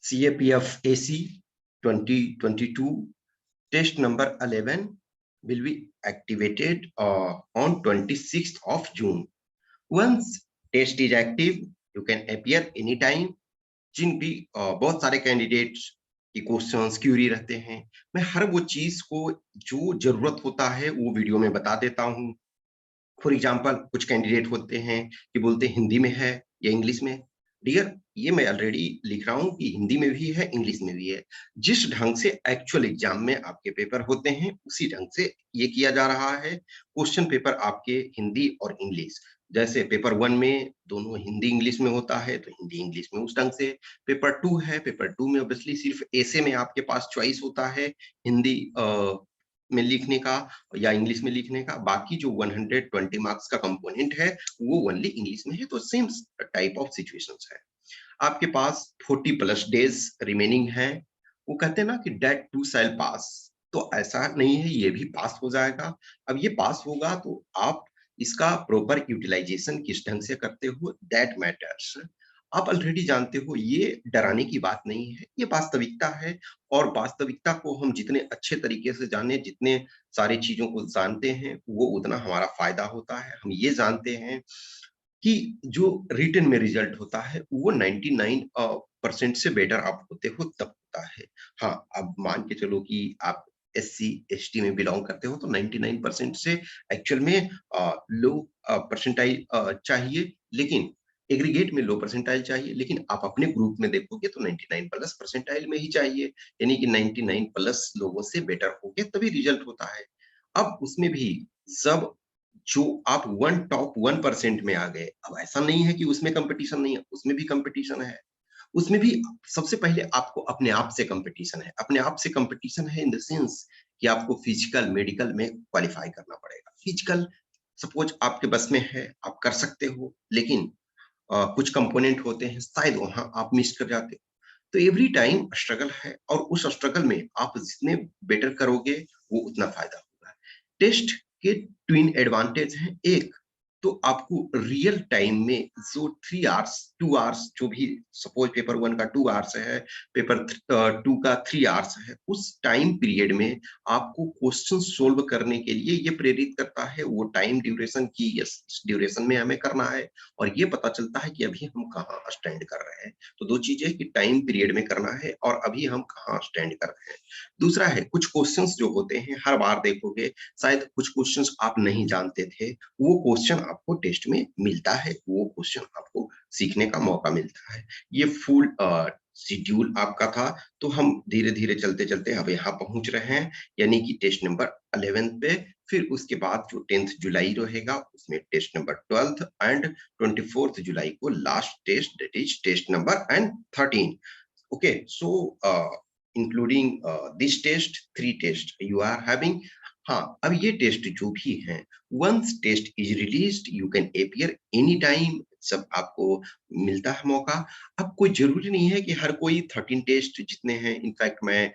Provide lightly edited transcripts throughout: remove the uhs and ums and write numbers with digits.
CAPF AC 2022 test number 11 will be activated on 26th of June. Once test is active, you can appear anytime. जिन भी बहुत सारे candidates की questions Curie रहते हैं, मैं हर वो चीज को जो जरूरत होता है वो वीडियो में बता देता हूँ। फॉर एग्जांपल कुछ कैंडिडेट होते हैं कि बोलते हैं हिंदी में है या इंग्लिश में। डियर, ये मैं ऑलरेडी लिख रहा हूँ कि हिंदी में भी है, इंग्लिश में भी है। जिस ढंग से एक्चुअल एग्जाम में आपके पेपर होते हैं उसी ढंग से ये किया जा रहा है। क्वेश्चन पेपर आपके हिंदी और इंग्लिश, जैसे पेपर 1 में दोनों हिंदी इंग्लिश में होता है तो हिंदी इंग्लिश में उस ढंग से। पेपर 2 है, पेपर 2 में ऑब्वियसली सिर्फ ऐसे में आपके पास चॉइस होता है हिंदी में लिखने का या इंग्लिश में लिखने का। बाकी जो 120 मार्क्स का कंपोनेंट है वो ओनली इंग्लिश में है। तो सेम टाइप ऑफ सिचुएशंस है। आपके पास 40 प्लस डेज रिमेनिंग है। वो कहते हैं ना कि डेट टू शैल पास, तो ऐसा नहीं है, ये भी पास हो जाएगा। अब ये पास होगा तो आप इसका प्रॉपर यूटिलाइजेशन किस ढंग से करते हो, दैट मैटर्स। आप ऑलरेडी जानते हो, ये डराने की बात नहीं है, ये वास्तविकता है। और वास्तविकता को हम जितने अच्छे तरीके से जाने, जितने सारी चीजों को जानते हैं, वो उतना हमारा फायदा होता है। हम ये जानते हैं कि जो रिटन में रिजल्ट होता है वो 99% से बेटर आप होते हो तब होता है। हाँ, अब मान के चलो कि आप एससी एसटी में बिलोंग करते हो तो 99% से एक्चुअल में लो परसेंटाइल चाहिए, लेकिन एग्रीगेट में लो परसेंटाइल चाहिए। लेकिन आप अपने ग्रुप में देखोगे तो 99 प्लस परसेंटाइल में ही चाहिए, यानी कि 99 प्लस लोगों से बेटर हो गए तभी रिजल्ट होता है। अब उसमें भी सब जो आप टॉप 1% में आ गए, अब ऐसा नहीं है कि उसमें कंपटीशन नहीं है, उसमें भी कंपटीशन है। उसमें भी सबसे पहले आपको अपने आप से कंपटीशन है। अपने आप से कंपटीशन है इन द सेंस कि आपको फिजिकल, मेडिकल में क्वालिफाई करना पड़ेगा। फिजिकल सपोज आपके बस में है, आप कर सकते हो, लेकिन कुछ कंपोनेंट होते हैं शायद वहां आप मिस कर जाते हो। तो एवरी टाइम स्ट्रगल है और उस स्ट्रगल में आप जितने बेटर करोगे वो उतना फायदा होगा। टेस्ट के ट्विन एडवांटेज हैं। एक तो आपको रियल टाइम में जो 3 आवर्स 2 आवर्स जो भी, सपोज पेपर 1 का 2 आवर्स है, पेपर 2 का 3 आवर्स है, उस टाइम पीरियड में आपको क्वेश्चन सोल्व करने के लिए ये प्रेरित करता है। वो टाइम ड्यूरेशन की यस, इस ड्यूरेशन में हमें करना है और ये पता चलता है कि अभी हम कहाँ स्टैंड कर रहे हैं। तो दो चीजें कि टाइम पीरियड में करना है और अभी हम कहाँ स्टैंड कर रहे हैं। दूसरा है कुछ क्वेश्चंस जो होते हैं, हर बार देखोगे शायद कुछ क्वेश्चंस आप नहीं जानते थे, वो क्वेश्चन आपको टेस्ट में मिलता है, वो क्वेश्चन आपको सीखने का मौका मिलता है। ये फुल शेड्यूल आपका था। तो हम धीरे धीरे चलते चलते अब यहाँ पहुंच रहे हैं, यानी कि टेस्ट नंबर 11 पे। फिर उसके बाद जो 10th जुलाई रहेगा उसमें test number 12th and 24th जुलाई को last test, that is test number and 13। Okay, so including this test 3 test you are having. हाँ, अब ये टेस्ट जो भी हैं, once test is released you can appear any time, सब आपको मिलता है मौका। अब कोई जरूरी नहीं है कि हर कोई 13 टेस्ट जितने हैं, इनफैक्ट मैं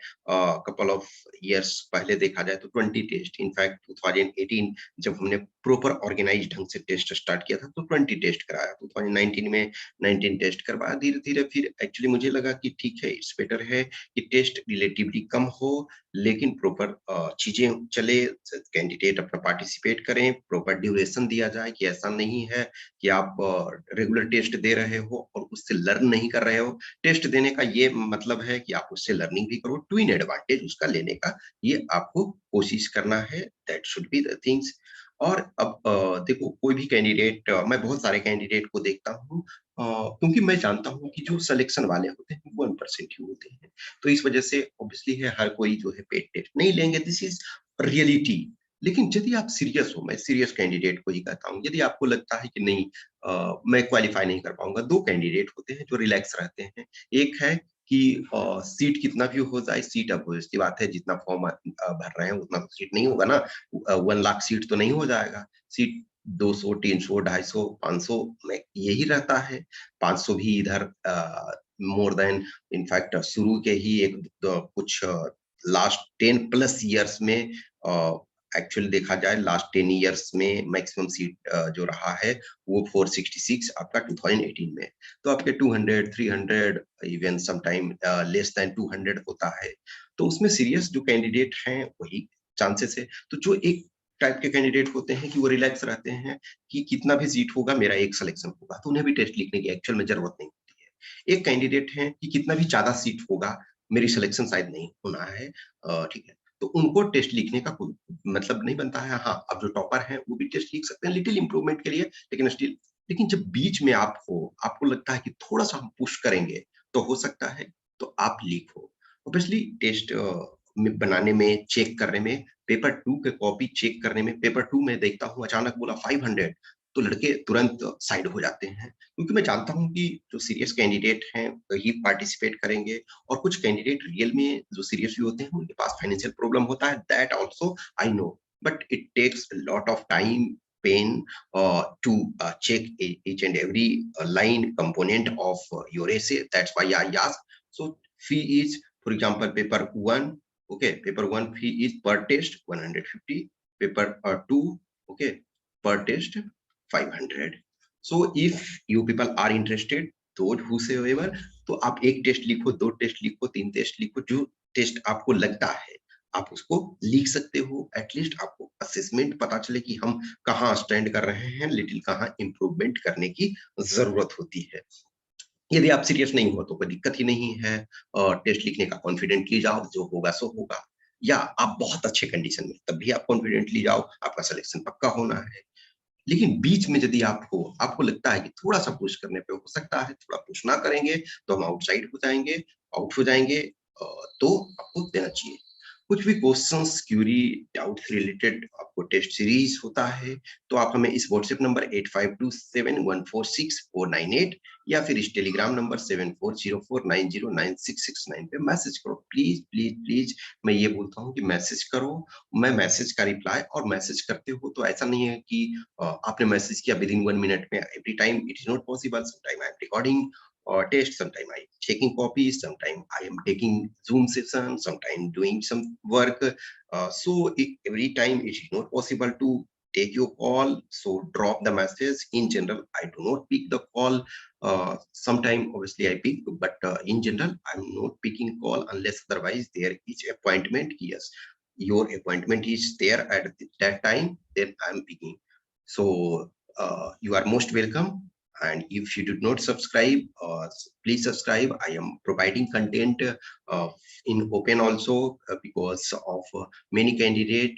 कपल ऑफ इयर्स पहले देखा जाए तो 20 टेस्ट, इनफैक्ट 2018 जब हमने प्रॉपर ऑर्गेनाइज ढंग से टेस्ट स्टार्ट किया था तो 20 टेस्ट कराया। 2019 में 19 टेस्ट करवाया। धीरे धीरे फिर एक्चुअली मुझे लगा कि ठीक है, इट्स बेटर है कि टेस्ट रिलेटिवली कम हो लेकिन प्रॉपर चीजें चले, कैंडिडेट अपना पार्टिसिपेट करें, प्रॉपर ड्यूरेशन दिया जाए कि ऐसा नहीं है कि आप रेगुलर टेस्ट दे रहे हो और उससे लर्न नहीं कर रहे हो। टेस्ट देने का ये मतलब है कि आप उससे लर्निंग भी करो, ट्विन एडवांटेज उसका लेने का ये आपको कोशिश करना है। That should be the things. और अब देखो, कोई भी कैंडिडेट, मैं बहुत सारे कैंडिडेट को देखता हूँ, क्योंकि मैं जानता हूँ कि जो सिलेक्शन वाले होते हैं 1% ही होते हैं। तो इस वजह से ऑब्वियसली है हर कोई जो है पेड टेस्ट नहीं लेंगे, दिस इज रियलिटी। लेकिन यदि आप सीरियस हो, मैं सीरियस कैंडिडेट को ही कहता हूँ, यदि आपको लगता है कि नहीं मैं क्वालिफाई नहीं कर पाऊंगा, दो कैंडिडेट होते हैं जो रिलैक्स रहते हैं। एक है कि सीट कितना भी हो जाए, सीट अब इसकी बात है, जितना फॉर्म भर रहे हैं उतना तो सीट नहीं होगा ना। 1 लाख सीट तो नहीं हो जाएगा। सीट 200, 300, 250, 500 में यही रहता है। 500 भी इधर मोर देन, इनफैक्ट शुरू के ही एक कुछ लास्ट 10 प्लस ईयर्स में एक्चुअली देखा जाए लास्ट 10 इयर्स में मैक्सिमम सीट जो रहा है वो 466 आपका 2018 में। तो आपके 200, 300 इवन समटाइम लेस देन 200 होता है। तो उसमें सीरियस जो कैंडिडेट हैं वही चांसेस है। तो जो एक टाइप के कैंडिडेट होते हैं कि वो रिलैक्स रहते हैं कि कितना भी सीट होगा मेरा एक सिलेक्शन होगा, तो उन्हें भी टेस्ट लिखने की एक्चुअल में जरूरत नहीं होती है। एक कैंडिडेट है कि कितना भी ज्यादा सीट होगा मेरी सिलेक्शन शायद नहीं होना है, ठीक है, तो उनको टेस्ट लिखने का कोई मतलब नहीं बनता है। हाँ, अब जो टॉपर हैं वो भी टेस्ट लिख सकते हैं लिटिल इंप्रूवमेंट के लिए, लेकिन स्टिल, लेकिन जब बीच में आप हो, आपको लगता है कि थोड़ा सा हम पुश करेंगे तो हो सकता है, तो आप लिखो। ऑब्वियसली टेस्ट में बनाने में, चेक करने में, पेपर 2 के कॉपी चेक करने में, पेपर 2 में देखता हूँ अचानक बोला 500, तो लड़के तुरंत साइड हो जाते हैं, क्योंकि मैं जानता हूँ कि जो सीरियस कैंडिडेट हैं वही पार्टिसिपेट करेंगे, और कुछ कैंडिडेट रियल में जो सीरियस भी होते हैं उनके पास फाइनेंशियल प्रॉब्लम होता है, that also I know, but it takes a lot of time, pain to check each and every line component of your essay. That's why I ask. So fee is, for example, paper 1, okay, paper 1 fee is per test 150, paper 2, okay, per test 500. So if you people are interested, those whosoever, तो आप एक test लिखो, दो test लिखो, तीन test लिखो, जो test आपको लगता है आप उसको लिख सकते हो। एटलीस्ट आपको असेसमेंट पता चले कि हम कहाँ स्टैंड कर रहे हैं, लिटिल कहाँ इंप्रूवमेंट करने की जरूरत होती है। यदि आप सीरियस नहीं हो तो कोई दिक्कत ही नहीं है, टेस्ट लिखने का कॉन्फिडेंटली जाओ, जो होगा सो होगा। या आप बहुत अच्छे कंडीशन में, तब भी आप कॉन्फिडेंटली जाओ, आपका सिलेक्शन पक्का होना है। लेकिन बीच में यदि आपको लगता है कि थोड़ा-सा पुश करने पे हो सकता है, थोड़ा पुश ना करेंगे तो हम आउटसाइड हो जाएँगे, आउट हो जाएँगे, तो आपको देना चाहिए। कुछ भी क्वेश्चंस, क्वेरी, डाउट्स रिलेटेड आपको टेस्ट सीरीज होता है, तो आप हमें इस व्हाट्सएप नंबर 8527146498 या फिर इस टेलीग्राम नंबर 7404909669 पे मैसेज करो। प्लीज़, प्लीज़, प्लीज़, मैं ये बोलता हूँ कि मैसेज करो। मैं मैसेज का रिप्लाई, और मैसेज करते हो तो ऐसा नहीं है कि आपने मैसेज किया विदिन 1 मिनट में, every time it is not possible, some time I am recording or test, sometime I checking copies, sometime I am taking Zoom session, sometime doing some work, so every time it is not possible to take your call, so drop the message. In general I do not pick the call, sometime obviously I pick, but in general I'm not picking call unless otherwise there is appointment. Yes, your appointment is there at that time, then I'm picking. So you are most welcome. And if you did not subscribe, please subscribe. I am providing content in open also, because of many candidate,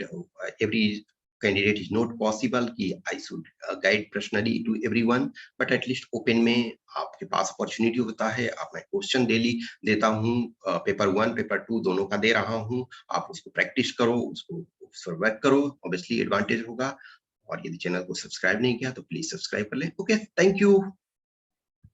every candidate is not possible कि I should guide personally to everyone, but at least open में आपके पास opportunity होता है। आप, मैं question daily देता हूँ, paper 1 paper 2 दोनों का दे रहा हूँ, आप उसको प्रैक्टिस करो, उसको उस पर वर्क करो, ऑब्वियसली एडवांटेज होगा। और यदि चैनल को सब्सक्राइब नहीं किया तो प्लीज सब्सक्राइब कर ले। Okay, thank you.